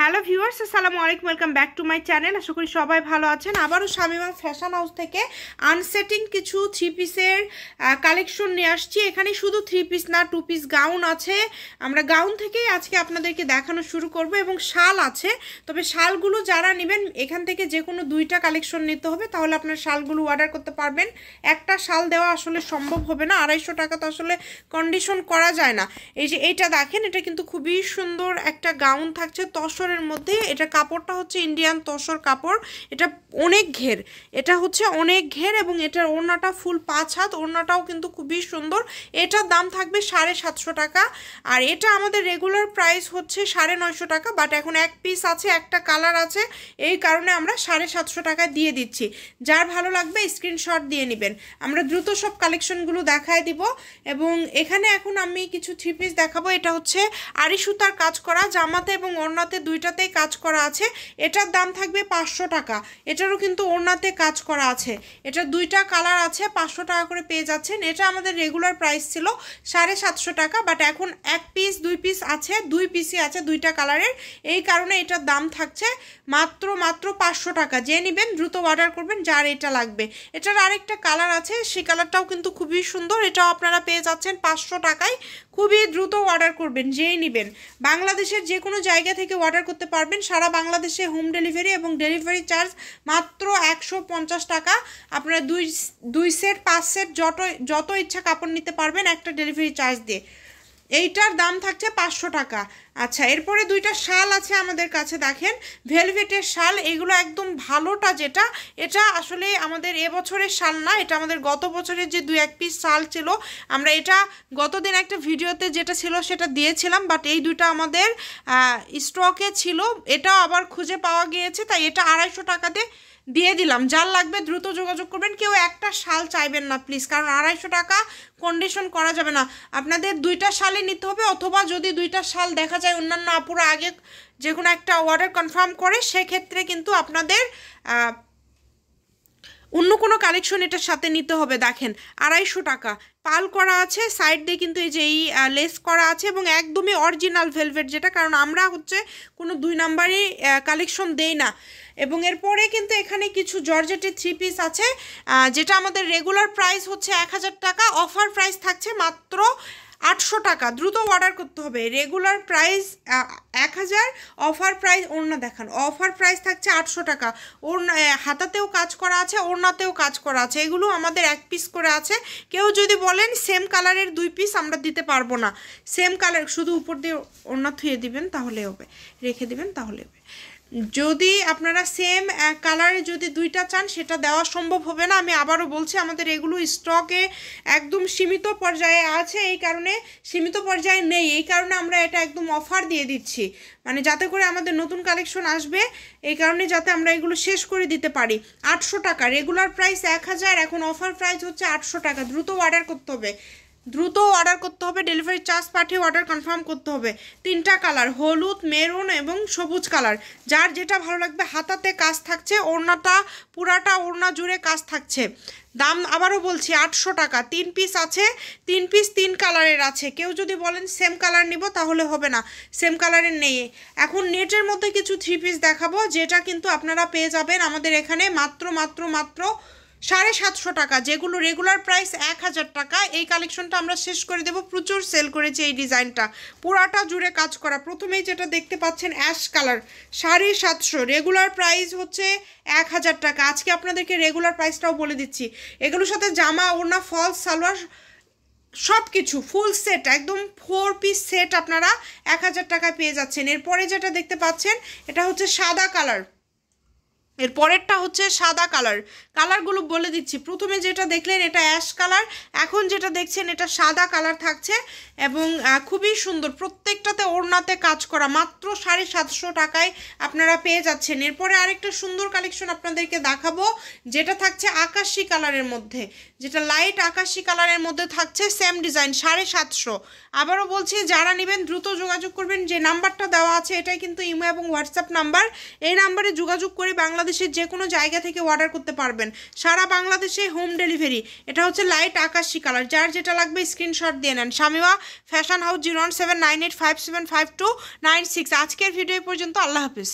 Hello viewers, আসসালামু আলাইকুম। Welcome back to my channel. আশা করি সবাই ভালো আছেন। আবারও শামিমা ফ্যাশন হাউস থেকে আনসেটিং কিছু থ্রি পিসের কালেকশন নিয়ে আসছি। এখানে শুধু থ্রি পিস না, টু পিস গাউন আছে। আমরা গাউন থেকেই আজকে আপনাদেরকে দেখানো শুরু করব এবং শাল আছে। তবে শালগুলো যারা নেবেন এখান থেকে যে কোনো দুইটা কালেকশন নিতে হবে, তাহলে আপনার শালগুলো অর্ডার করতে পারবেন। একটা শাল দেওয়া আসলে সম্ভব হবে না, 250 টাকা তো আসলে কন্ডিশন করা যায় না। এই যে এইটা দেখেন, এটা কিন্তু খুবই সুন্দর একটা গাউন থাকছে তসরের মধ্যে। এটা কাপড়টা হচ্ছে ইন্ডিয়ান তসর কাপড়। এটা অনেক ঘের, এটা হচ্ছে অনেক ঘের এবং এটার ওড়নাটা ফুল 5 হাত। ওড়নাটাও কিন্তু খুবই সুন্দর। এটার দাম থাকবে 750 টাকা। আর এটা আমাদের রেগুলার প্রাইস হচ্ছে 950 টাকা, বাট এখন এক পিস আছে, একটা কালার আছে, এই কারণে আমরা 750 টাকা দিয়ে দিচ্ছি। যার ভালো লাগবে স্ক্রিনশট দিয়ে নেবেন। আমরা দ্রুত সব কালেকশনগুলো দেখায় দিব। এবং এখানে এখন আমি কিছু থ্রি পিস দেখাবো। এটা হচ্ছে আড়ি সুতার কাজ করা, জামাতে এবং ওড়নাতে দুইটাতেই কাজ করা আছে। এটার দাম থাকবে 500 টাকা। এটারও কিন্তু ওড়নাতে কাজ করা আছে। এটার দুইটা কালার আছে, 500 টাকা করে পেয়ে যাচ্ছেন। এটা আমাদের রেগুলার প্রাইস ছিল 750 টাকা, বাট এখন এক পিস দুই পিস আছে, দুই পিসই আছে দুইটা কালারের, এই কারণে এটার দাম থাকছে মাত্র 500 টাকা। যে নেবেন দ্রুত অর্ডার করবেন যার এটা লাগবে। এটার আরেকটা কালার আছে, সেই কালারটাও কিন্তু খুবই সুন্দর। এটাও আপনারা পেয়ে যাচ্ছেন 500 টাকায়। খুবই দ্রুত অর্ডার করবেন যেই নেবেন। বাংলাদেশের যে কোনো জায়গা থেকে অর্ডার করতে পারবেন। সারা বাংলাদেশে হোম ডেলিভারি এবং ডেলিভারি চার্জ মাত্র 150 টাকা। আপনারা দুই সেট 5 সেট যত ইচ্ছা কাপড় নিতে পারবেন একটা ডেলিভারি চার্জ দিয়ে। এইটার দাম থাকছে 500 টাকা। আচ্ছা, এরপরে দুইটা শাল আছে আমাদের কাছে, দেখেন ভেলভেটের শাল। এগুলো একদম ভালোটা যেটা, এটা আসলে আমাদের এবছরের শাল না, এটা আমাদের গত বছরের যে 2-1 পিস শাল ছিল, আমরা এটা গতদিন একটা ভিডিওতে যেটা ছিল সেটা দিয়েছিলাম, বাট এই দুইটা আমাদের স্টকে ছিল। এটাও আবার খুঁজে পাওয়া গিয়েছে, তাই এটা 250 টাকাতে দিয়ে দিলাম। যার লাগবে দ্রুত যোগাযোগ করবেন। কেউ একটা শাল চাইবেন না প্লিজ, কারণ 250 টাকা কন্ডিশন করা যাবে না। আপনাদের দুইটা শালই নিতে হবে, অথবা যদি দুইটা শাল দেখা যায় অন্যান্য আপুরা আগে যে কোনো একটা অর্ডার কনফার্ম করে, সেক্ষেত্রে কিন্তু আপনাদের অন্য কোনো কালেকশন এটার সাথে নিতে হবে। দেখেন 250 টাকা পাল করা আছে, সাইড দিয়ে কিন্তু এই যে এই লেস করা আছে এবং একদমই অরিজিনাল ভেলভেট যেটা, কারণ আমরা হচ্ছে কোনো 2 নাম্বারই কালেকশন দেই না। এবং এরপরে কিন্তু এখানে কিছু জর্জেটের থ্রি পিস আছে, যেটা আমাদের রেগুলার প্রাইস হচ্ছে 1000 টাকা, অফার প্রাইস থাকছে মাত্র 800 টাকা। দ্রুত অর্ডার করতে হবে। রেগুলার প্রাইস 1000, অফার প্রাইস ওড়না দেখান, অফার প্রাইস থাকছে 800 টাকা। ওড়না হাতাতেও কাজ করা আছে, ওড়নাতেও কাজ করা আছে। এগুলো আমাদের এক পিস করে আছে। কেউ যদি বলেন সেম কালারের 2 পিস আমরা দিতে পারবো না। সেম কালার শুধু উপর দিয়ে ওড়না থুয়ে দিবেন তাহলে হবে, রেখে দিবেন তাহলে হবে। যদি আপনারা সেম কালারে যদি দুইটা চান সেটা দেওয়া সম্ভব হবে না। আমি আবারও বলছি, আমাদের এগুলো স্টকে একদম সীমিত পর্যায়ে আছে, এই কারণে সীমিত পর্যায়ে নেই, এই কারণে আমরা এটা একদম অফার দিয়ে দিচ্ছি, মানে যাতে করে আমাদের নতুন কালেকশন আসবে, এই কারণে যাতে আমরা এগুলো শেষ করে দিতে পারি। 800 টাকা রেগুলার প্রাইস 1000, এখন অফার প্রাইস হচ্ছে 800 টাকা। দ্রুত অর্ডার করতে হবে, দ্রুত অর্ডার করতে হবে। ডেলিভারি চার্জ পাঠিয়ে অর্ডার কনফার্ম করতে হবে। 3টা কালার, হলুদ, মেরুন এবং সবুজ কালার। যার যেটা ভালো লাগবে। হাতাতে কাজ থাকছে, ওড়নাটা পুরাটা ওড়না জুড়ে কাজ থাকছে। দাম আবারও বলছি 800 টাকা। 3 পিস আছে, 3 পিস 3 কালারের আছে। কেউ যদি বলেন সেম কালার নিব তাহলে হবে না, সেম কালারের নেই। এখন নেটের মধ্যে কিছু থ্রি পিস দেখাবো, যেটা কিন্তু আপনারা পেয়ে যাবেন আমাদের এখানে মাত্র 750 টাকা, যেগুলো রেগুলার প্রাইস 1000 টাকা। এই কালেকশনটা আমরা শেষ করে দেব। প্রচুর সেল করেছে এই ডিজাইনটা, পুরাটা জুড়ে কাজ করা। প্রথমেই যেটা দেখতে পাচ্ছেন অ্যাশ কালার, 750, রেগুলার প্রাইস হচ্ছে 1000 টাকা। আজকে আপনাদেরকে রেগুলার প্রাইসটাও বলে দিচ্ছি। এগুলোর সাথে জামা, ওড়না, ফলস, সালোয়ার সব কিছু ফুল সেট, একদম 4 পিস সেট আপনারা 1000 টাকায় পেয়ে যাচ্ছেন। এরপরে যেটা দেখতে পাচ্ছেন এটা হচ্ছে সাদা কালার, এর পরেরটা হচ্ছে সাদা কালার। কালারগুলো বলে দিচ্ছি। প্রথমে যেটা দেখলেন এটা অ্যাশ কালার, এখন যেটা দেখছেন এটা সাদা কালার থাকছে এবং খুবই সুন্দর। প্রত্যেকটাতে ওড়নাতে কাজ করা, মাত্র 750 টাকায় আপনারা পেয়ে যাচ্ছেন। এরপরে আরেকটা সুন্দর কালেকশন আপনাদেরকে দেখাবো, যেটা থাকছে আকাশি কালারের মধ্যে, যেটা লাইট আকাশি কালারের মধ্যে থাকছে, সেম ডিজাইন 750। আবারও বলছি, যারা নেবেন দ্রুত যোগাযোগ করবেন। যে নাম্বারটা দেওয়া আছে এটাই কিন্তু ইমো এবং হোয়াটসঅ্যাপ নাম্বার। এই নাম্বারে যোগাযোগ করে বাংলাদেশ বাংলাদেশের যে কোনো জায়গা থেকে অর্ডার করতে পারবেন, সারা বাংলাদেশে হোম ডেলিভারি। এটা হচ্ছে লাইট আকাশি কালার, যার যেটা লাগবে স্ক্রিনশট দিয়ে নেন। Shamima fashion house 01798575296। আজকের ভিডিও পর্যন্ত, আল্লাহ হাফিজ।